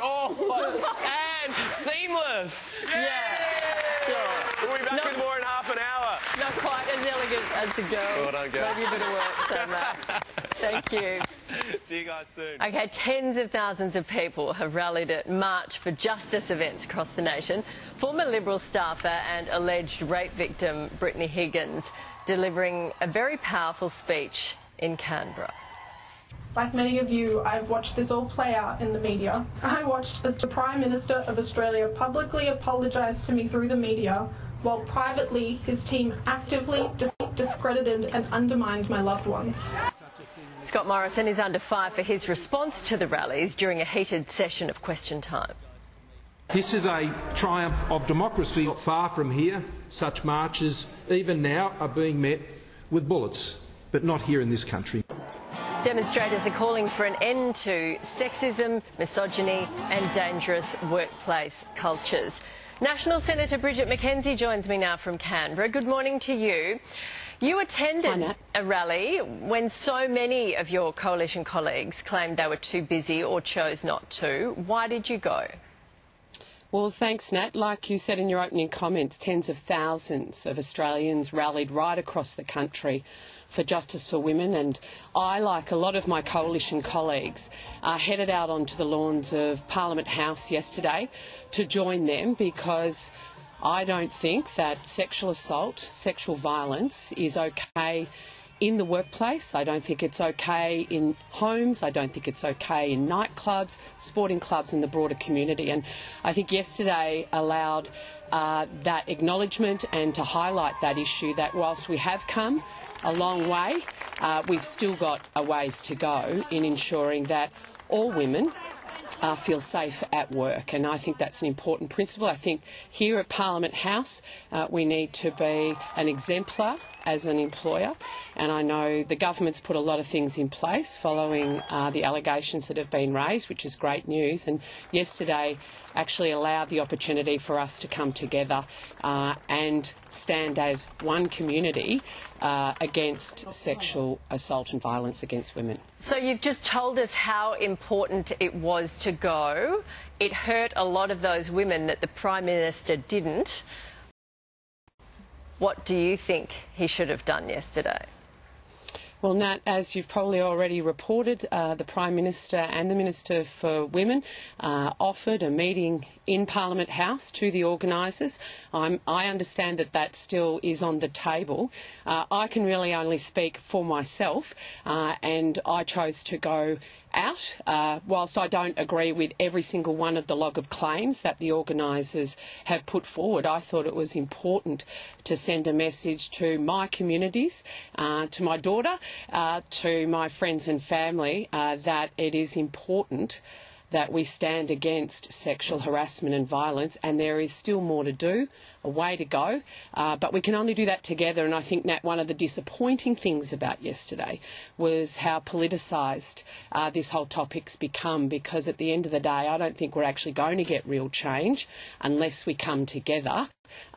Oh, and seamless. Yeah, sure. We'll be back in more in half an hour. Not quite as elegant as the girls. Well done, girls. Maybe a bit of work, so Matt. Thank you. See you guys soon. Okay, tens of thousands of people have rallied at March for Justice events across the nation. Former Liberal staffer and alleged rape victim Brittany Higgins delivering a very powerful speech in Canberra. Like many of you, I've watched this all play out in the media. I watched as the Prime Minister of Australia publicly apologised to me through the media, while privately his team actively discredited and undermined my loved ones. Scott Morrison is under fire for his response to the rallies during a heated session of Question Time. This is a triumph of democracy. Far from here, such marches, even now, are being met with bullets, but not here in this country. Demonstrators are calling for an end to sexism, misogyny and dangerous workplace cultures. National Senator Bridget McKenzie joins me now from Canberra. Good morning to you. You attended a rally when so many of your coalition colleagues claimed they were too busy or chose not to. Why did you go? Well, thanks, Nat. Like you said in your opening comments, tens of thousands of Australians rallied right across the country for justice for women, and I, like a lot of my coalition colleagues, headed out onto the lawns of Parliament House yesterday to join them, because I don't think that sexual assault, sexual violence is okay in the workplace. I don't think it's okay in homes. I don't think it's okay in nightclubs, sporting clubs and the broader community. And I think yesterday allowed that acknowledgement and to highlight that issue, that whilst we have come a long way, we've still got a ways to go in ensuring that all women feel safe at work, and I think that's an important principle. I think here at Parliament House we need to be an exemplar as an employer, and I know the government's put a lot of things in place following the allegations that have been raised, which is great news, and yesterday actually allowed the opportunity for us to come together and stand as one community against sexual assault and violence against women. So you've just told us how important it was to go. It hurt a lot of those women that the Prime Minister didn't. What do you think he should have done yesterday? Well, Nat, as you've probably already reported, the Prime Minister and the Minister for Women offered a meeting in Parliament House to the organisers. I understand that that still is on the table. I can really only speak for myself, and I chose to go out. Whilst I don't agree with every single one of the log of claims that the organisers have put forward, I thought it was important to send a message to my communities, to my daughter, to my friends and family, that it is important that we stand against sexual harassment and violence, and there is still more to do, a way to go, but we can only do that together. And I think, Nat, one of the disappointing things about yesterday was how politicised this whole topic's become, because at the end of the day I don't think we're actually going to get real change unless we come together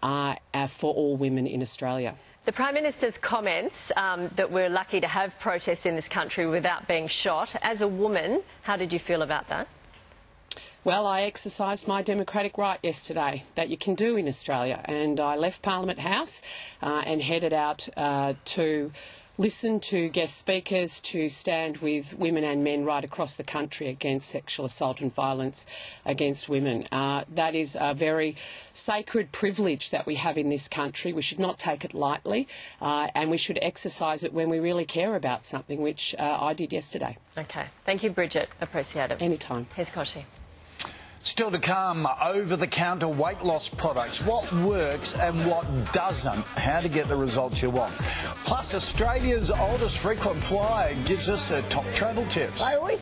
for all women in Australia. The Prime Minister's comments that we're lucky to have protests in this country without being shot. As a woman, how did you feel about that? Well, I exercised my democratic right yesterday that you can do in Australia, and I left Parliament House and headed out to listen to guest speakers, to stand with women and men right across the country against sexual assault and violence against women. That is a very sacred privilege that we have in this country. We should not take it lightly, and we should exercise it when we really care about something, which I did yesterday. Okay. Thank you, Bridget. Appreciate it. Anytime. Here's Koshi. Still to come, over-the-counter weight loss products. What works and what doesn't? How to get the results you want. Plus, Australia's oldest frequent flyer gives us her top travel tips.